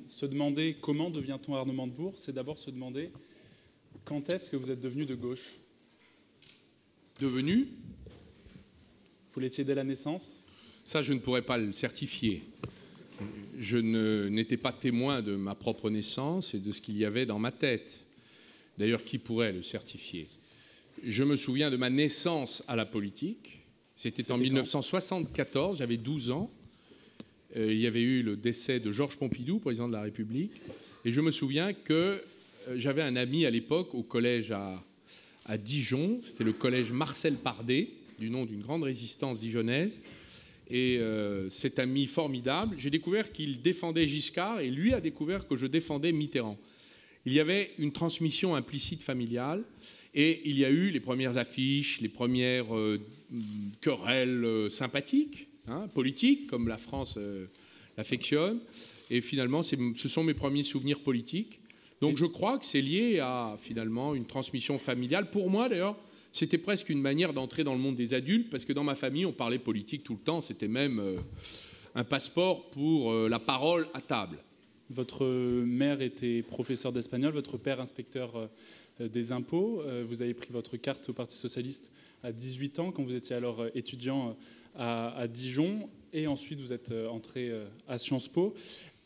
se demander comment devient-on Arnaud Montebourg, c'est d'abord se demander quand est-ce que vous êtes devenu de gauche. Devenu? Vous l'étiez dès la naissance? Ça, je ne pourrais pas le certifier. Je n'étais pas témoin de ma propre naissance et de ce qu'il y avait dans ma tête. D'ailleurs, qui pourrait le certifier? Je me souviens de ma naissance à la politique. C'était en 1974, j'avais 12 ans. Il y avait eu le décès de Georges Pompidou, président de la République. Et je me souviens que j'avais un ami à l'époque au collège à Dijon. C'était le collège Marcel Pardet, du nom d'une grande résistance dijonnaise. Et cet ami formidable, j'ai découvert qu'il défendait Giscard et lui a découvert que je défendais Mitterrand. Il y avait une transmission implicite familiale et il y a eu les premières affiches, les premières querelles sympathiques, politiques, comme la France l'affectionne. Et finalement, ce sont mes premiers souvenirs politiques. Donc je crois que c'est lié à finalement une transmission familiale. Pour moi, d'ailleurs, c'était presque une manière d'entrer dans le monde des adultes, parce que dans ma famille, on parlait politique tout le temps. C'était même un passeport pour la parole à table. Votre mère était professeure d'espagnol, votre père inspecteur des impôts. Vous avez pris votre carte au Parti socialiste à 18 ans, quand vous étiez alors étudiant à Dijon. Et ensuite, vous êtes entré à Sciences Po.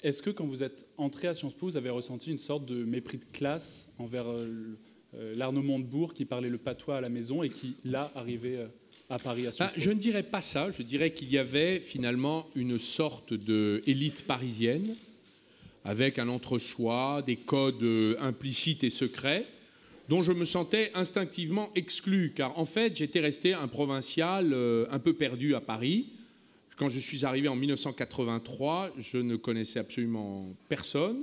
Est-ce que quand vous êtes entré à Sciences Po, vous avez ressenti une sorte de mépris de classe envers l'Arnaud Montebourg qui parlait le patois à la maison et qui, là, arrivait à Paris à Sciences Po? Je ne dirais pas ça. Je dirais qu'il y avait finalement une sorte d'élite parisienne avec un entre-soi, des codes implicites et secrets dont je me sentais instinctivement exclu, car en fait, j'étais resté un provincial un peu perdu à Paris. Quand je suis arrivé en 1983, je ne connaissais absolument personne.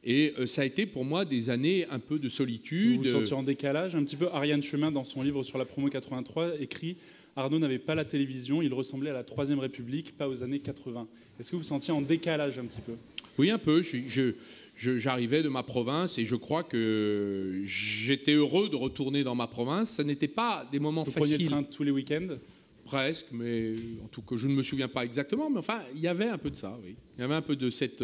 Et ça a été pour moi des années un peu de solitude. Vous vous sentiez en décalage un petit peu? Ariane Chemin, dans son livre sur la promo 83, écrit « Arnaud n'avait pas la télévision, il ressemblait à la Troisième République, pas aux années 80 ». Est-ce que vous vous sentiez en décalage un petit peu? Oui, un peu. J'arrivais de ma province et je crois que j'étais heureux de retourner dans ma province. Ça n'était pas des moments faciles. Vous preniez le train tous les week-ends? Presque, mais en tout cas, je ne me souviens pas exactement. Mais enfin, il y avait un peu de ça, oui. Il y avait un peu de cette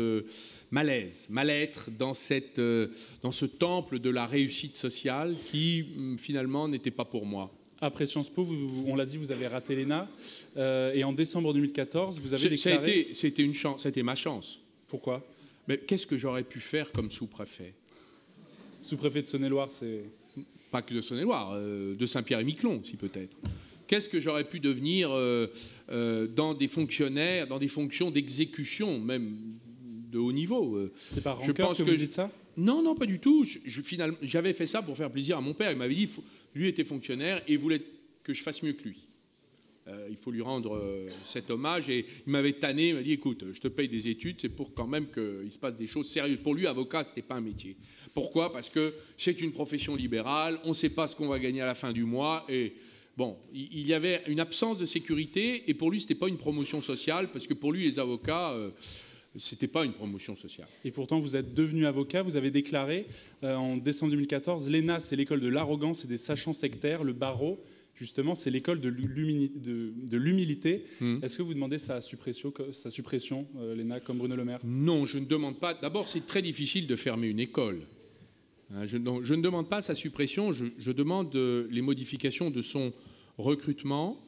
mal-être dans ce temple de la réussite sociale qui, finalement, n'était pas pour moi. Après Sciences Po, on l'a dit, vous avez raté l'ENA. Et en décembre 2014, vous avez déclaré... C'était une chance, c'était ma chance. Pourquoi? Mais qu'est-ce que j'aurais pu faire comme sous-préfet? Sous-préfet de Saône-et-Loire, c'est... Pas que de Saône-et-Loire, de Saint-Pierre-et-Miquelon, si peut-être. Qu'est-ce que j'aurais pu devenir dans des fonctionnaires, dans des fonctions d'exécution, même de haut niveau? C'est par rancœur que vous dites ça? Non, non, pas du tout. J'avais fait ça pour faire plaisir à mon père. Il m'avait dit, lui était fonctionnaire et il voulait que je fasse mieux que lui. Il faut lui rendre cet hommage. Et il m'avait tanné, il m'a dit, écoute, je te paye des études, c'est pour quand même qu'il se passe des choses sérieuses. Pour lui, avocat, ce n'était pas un métier. Pourquoi? Parce que c'est une profession libérale, on ne sait pas ce qu'on va gagner à la fin du mois. Et bon, il y avait une absence de sécurité et pour lui, ce n'était pas une promotion sociale, parce que pour lui, les avocats... ce n'était pas une promotion sociale. Et pourtant, vous êtes devenu avocat. Vous avez déclaré en décembre 2014, l'ENA, c'est l'école de l'arrogance et des sachants sectaires. Le barreau, justement, c'est l'école de l'humilité. Est-ce que vous demandez sa suppression, l'ENA, comme Bruno Le Maire? Non, je ne demande pas. D'abord, c'est très difficile de fermer une école. Je ne demande pas sa suppression. Je demande les modifications de son recrutement.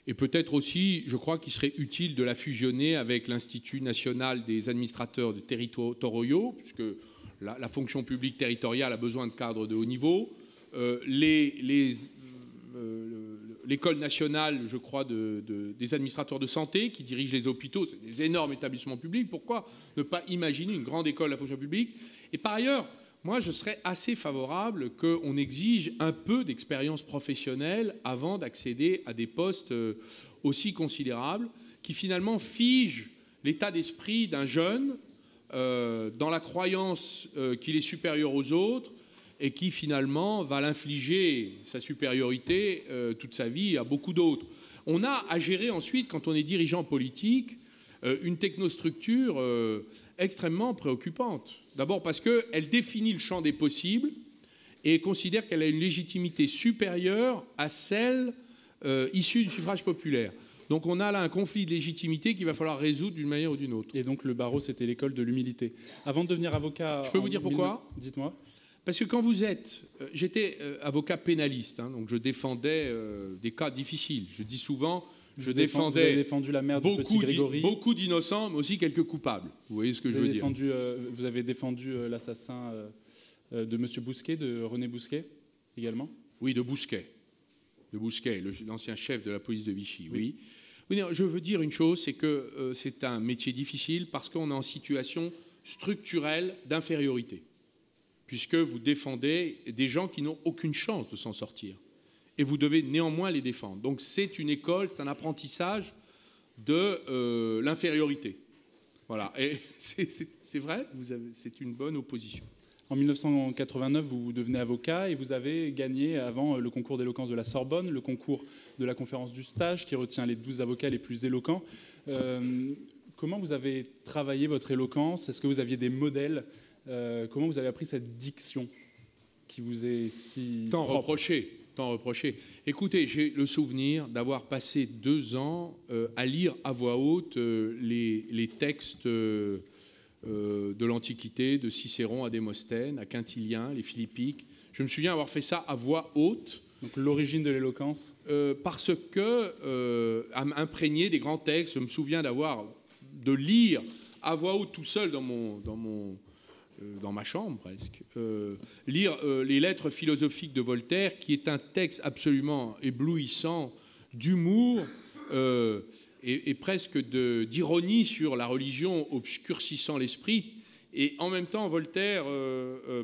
Et peut-être aussi, je crois qu'il serait utile de la fusionner avec l'Institut national des administrateurs territoriaux, puisque la fonction publique territoriale a besoin de cadres de haut niveau. L'école nationale, je crois, des administrateurs de santé qui dirigent les hôpitaux, c'est des énormes établissements publics. Pourquoi ne pas imaginer une grande école de la fonction publique? Et par ailleurs, moi, je serais assez favorable qu'on exige un peu d'expérience professionnelle avant d'accéder à des postes aussi considérables qui, finalement, figent l'état d'esprit d'un jeune dans la croyance qu'il est supérieur aux autres et qui, finalement, va l'infliger, sa supériorité, toute sa vie à beaucoup d'autres. On a à gérer ensuite, quand on est dirigeant politique, une technostructure extrêmement préoccupante. D'abord parce qu'elle définit le champ des possibles et considère qu'elle a une légitimité supérieure à celle issue du suffrage populaire. Donc on a là un conflit de légitimité qu'il va falloir résoudre d'une manière ou d'une autre. Et donc le barreau, c'était l'école de l'humilité. Avant de devenir avocat... Je peux vous dire pourquoi ? Dites-moi. Parce que quand vous êtes... J'étais avocat pénaliste, hein, donc je défendais des cas difficiles. Je dis souvent... Vous avez défendu la mère du petit Grégory. Beaucoup d'innocents, mais aussi quelques coupables. Vous voyez ce que je veux dire. Vous avez défendu l'assassin de M. Bousquet, de René Bousquet, également. Oui, de Bousquet, l'ancien chef de la police de Vichy, oui. Oui, non, je veux dire une chose, c'est que c'est un métier difficile parce qu'on est en situation structurelle d'infériorité, puisque vous défendez des gens qui n'ont aucune chance de s'en sortir. Et vous devez néanmoins les défendre. Donc c'est une école, c'est un apprentissage de l'infériorité. Voilà. Et c'est vrai, c'est une bonne opposition. En 1989, vous devenez avocat et vous avez gagné avant le concours d'éloquence de la Sorbonne, le concours de la conférence du stage qui retient les 12 avocats les plus éloquents. Comment vous avez travaillé votre éloquence? Est-ce que vous aviez des modèles? Comment vous avez appris cette diction qui vous est si tant reprochée? Écoutez, j'ai le souvenir d'avoir passé 2 ans à lire à voix haute les textes de l'Antiquité, de Cicéron à Démosthène, à Quintilien, les Philippiques. Je me souviens avoir fait ça à voix haute. Donc l'origine de l'éloquence parce que, à m'imprégner des grands textes, je me souviens de lire à voix haute tout seul dans ma chambre presque, lire les lettres philosophiques de Voltaire, qui est un texte absolument éblouissant d'humour et presque d'ironie sur la religion obscurcissant l'esprit. Et en même temps, Voltaire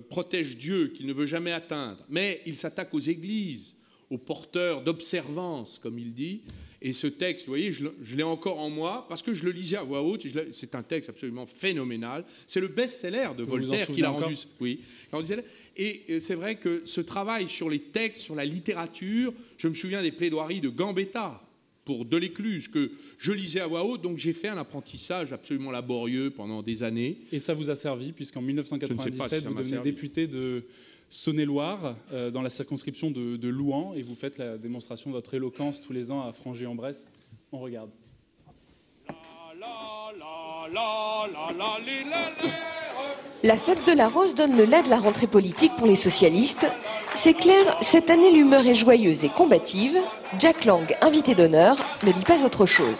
protège Dieu qu'il ne veut jamais atteindre, mais il s'attaque aux églises, aux porteurs d'observance, comme il dit. Et ce texte, vous voyez, je l'ai encore en moi, parce que je le lisais à voix haute. C'est un texte absolument phénoménal. C'est le best-seller de Voltaire qui l'a rendu. Oui. Et c'est vrai que ce travail sur les textes, sur la littérature, je me souviens des plaidoiries de Gambetta pour Delescluze, que je lisais à voix haute. Donc j'ai fait un apprentissage absolument laborieux pendant des années. Et ça vous a servi, puisqu'en 1997, vous devenez député de Saône-et-Loire, dans la circonscription de Louhans, et vous faites la démonstration de votre éloquence tous les ans à Frangé-en-Bresse. On regarde. La fête de la Rose donne le là de la rentrée politique pour les socialistes. C'est clair, cette année l'humeur est joyeuse et combative. Jack Lang, invité d'honneur, ne dit pas autre chose.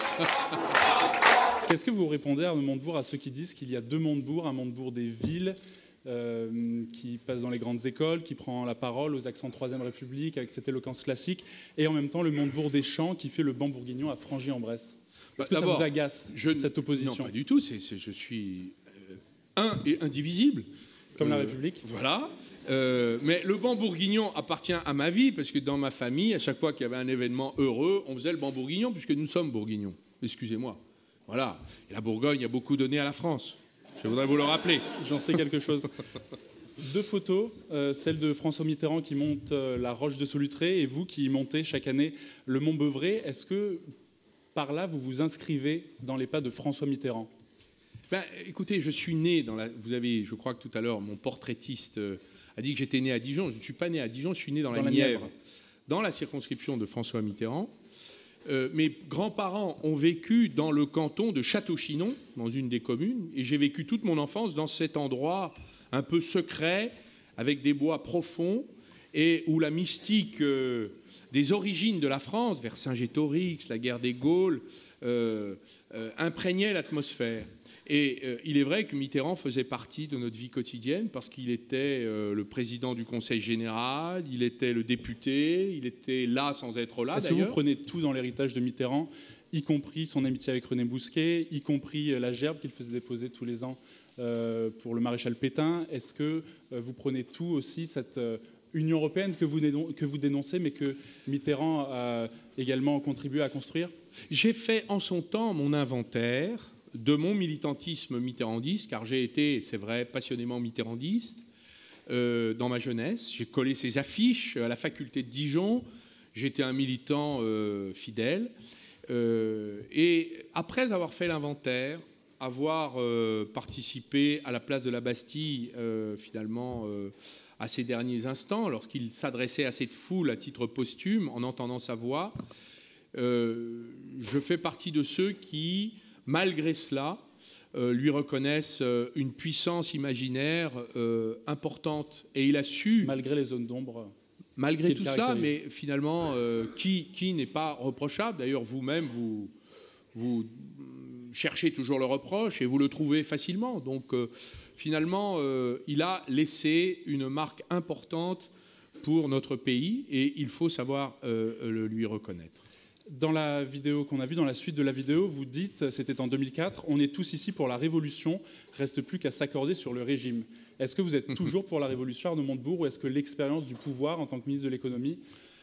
Qu'est-ce que vous répondez, Arnaud Montebourg, à ceux qui disent qu'il y a 2 Montebourg, un Montebourg des villes, qui passe dans les grandes écoles, qui prend la parole aux accents 3e République avec cette éloquence classique, et en même temps le Montebourg des champs qui fait le banc bourguignon à Frangé-en-Bresse? Est-ce que ça vous agace, cette opposition? Non, pas du tout. Je suis un et indivisible. Comme la République. Voilà. Mais le banc bourguignon appartient à ma vie, parce que dans ma famille, à chaque fois qu'il y avait un événement heureux, on faisait le banc bourguignon, puisque nous sommes bourguignons. Excusez-moi. Voilà. Et la Bourgogne a beaucoup donné à la France. Je voudrais vous le rappeler. J'en sais quelque chose. 2 photos, celle de François Mitterrand qui monte la Roche de Solutré et vous qui montez chaque année le Mont Beuvray. Est-ce que par là, vous vous inscrivez dans les pas de François Mitterrand? Écoutez, je suis né dans la... Vous avez, je crois que tout à l'heure, mon portraitiste a dit que j'étais né à Dijon. Je ne suis pas né à Dijon, je suis né dans la Nièvre, dans la circonscription de François Mitterrand. Mes grands-parents ont vécu dans le canton de Château-Chinon, dans une des communes, et j'ai vécu toute mon enfance dans cet endroit un peu secret, avec des bois profonds, et où la mystique des origines de la France, vers Saint-Gétorix, la guerre des Gaules, imprégnait l'atmosphère. Et il est vrai que Mitterrand faisait partie de notre vie quotidienne parce qu'il était le président du Conseil général, il était le député, il était là sans être là. Est-ce que vous prenez tout dans l'héritage de Mitterrand, y compris son amitié avec René Bousquet, y compris la gerbe qu'il faisait déposer tous les ans pour le maréchal Pétain? Est-ce que vous prenez tout aussi, cette Union européenne que vous dénoncez, mais que Mitterrand a également contribué à construire? J'ai fait en son temps mon inventaire de mon militantisme mitterrandiste, car j'ai été, c'est vrai, passionnément mitterrandiste dans ma jeunesse. J'ai collé ses affiches à la faculté de Dijon. J'étais un militant fidèle. Et après avoir fait l'inventaire, avoir participé à la place de la Bastille, finalement, à ses derniers instants, lorsqu'il s'adressait à cette foule à titre posthume, en entendant sa voix, je fais partie de ceux qui, malgré cela, lui reconnaissent une puissance imaginaire importante. Et il a su... Malgré les zones d'ombre. Malgré tout ça, mais finalement, qui n'est pas reprochable. D'ailleurs, vous-même, vous cherchez toujours le reproche et vous le trouvez facilement. Donc, finalement, il a laissé une marque importante pour notre pays et il faut savoir le lui reconnaître. Dans la vidéo qu'on a vue, dans la suite de la vidéo, vous dites, c'était en 2004, on est tous ici pour la révolution, reste plus qu'à s'accorder sur le régime. Est-ce que vous êtes toujours pour la révolution, Arnaud Montebourg, ou est-ce que l'expérience du pouvoir en tant que ministre de l'économie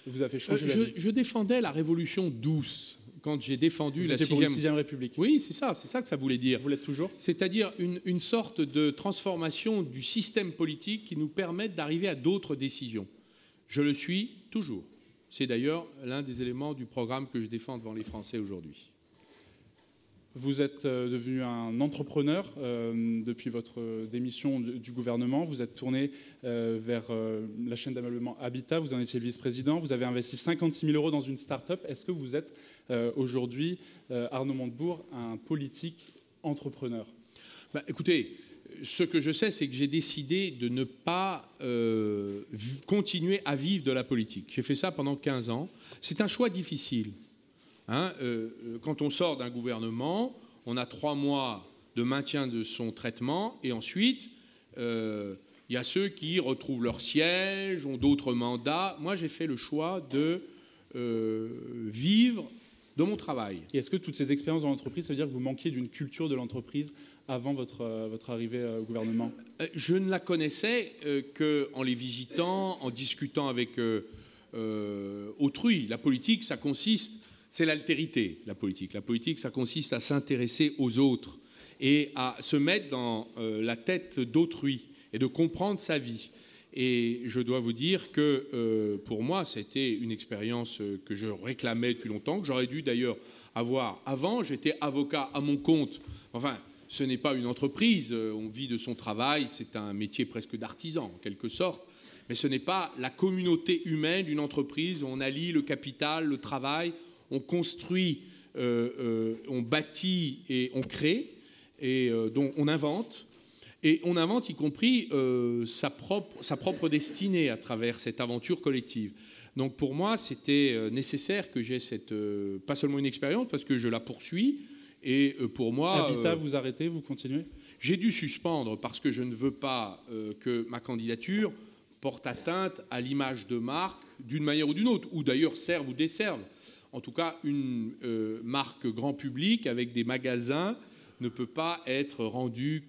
vous a fait changer d'avis ? Je défendais la révolution douce quand j'ai défendu la sixième République. Oui, c'est ça que ça voulait dire. Vous l'êtes toujours ? C'est-à-dire une sorte de transformation du système politique qui nous permette d'arriver à d'autres décisions. Je le suis toujours. C'est d'ailleurs l'un des éléments du programme que je défends devant les Français aujourd'hui. Vous êtes devenu un entrepreneur depuis votre démission du gouvernement. Vous êtes tourné vers la chaîne d'ameublement Habitat. Vous en étiez le vice-président. Vous avez investi 56 000 € dans une start-up. Est-ce que vous êtes aujourd'hui, Arnaud Montebourg, un politique entrepreneur ? Écoutez, ce que je sais, c'est que j'ai décidé de ne pas continuer à vivre de la politique. J'ai fait ça pendant 15 ans. C'est un choix difficile. Quand on sort d'un gouvernement, on a 3 mois de maintien de son traitement et ensuite, il y a ceux qui retrouvent leur siège, ont d'autres mandats. Moi, j'ai fait le choix de vivre de mon travail. Et est-ce que toutes ces expériences dans l'entreprise, ça veut dire que vous manquiez d'une culture de l'entreprise avant votre arrivée au gouvernement ? Je ne la connaissais qu'en les visitant, en discutant avec autrui. La politique, ça consiste... C'est l'altérité, la politique. La politique, ça consiste à s'intéresser aux autres et à se mettre dans la tête d'autrui et de comprendre sa vie. Et je dois vous dire que pour moi, c'était une expérience que je réclamais depuis longtemps, que j'aurais dû d'ailleurs avoir avant. J'étais avocat à mon compte. Enfin, ce n'est pas une entreprise. On vit de son travail. C'est un métier presque d'artisan, en quelque sorte. Mais ce n'est pas la communauté humaine d'une entreprise où on allie le capital, le travail. On construit, on bâtit et on crée, et donc on invente. Et on invente y compris sa propre destinée à travers cette aventure collective. Donc pour moi, c'était nécessaire que j'aie pas seulement une expérience, parce que je la poursuis. Et pour moi... Habitat, vous arrêtez, vous continuez ? J'ai dû suspendre parce que je ne veux pas que ma candidature porte atteinte à l'image de marque d'une manière ou d'une autre, ou d'ailleurs serve ou desserve. En tout cas, une marque grand public avec des magasins ne peut pas être rendue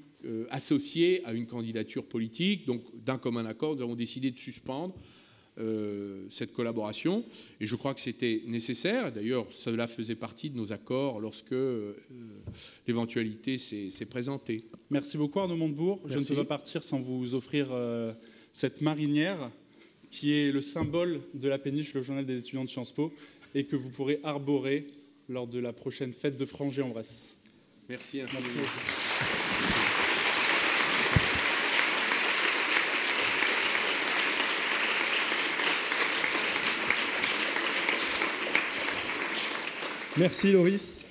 associée à une candidature politique. Donc, d'un commun accord, nous avons décidé de suspendre cette collaboration. Et je crois que c'était nécessaire. D'ailleurs, cela faisait partie de nos accords lorsque l'éventualité s'est présentée. Merci beaucoup, Arnaud Montebourg. Merci. Je ne peux pas partir sans vous offrir cette marinière qui est le symbole de la péniche, le journal des étudiants de Sciences Po, et que vous pourrez arborer lors de la prochaine fête de Frangé-en-Bresse. Merci. Merci. Merci Loris.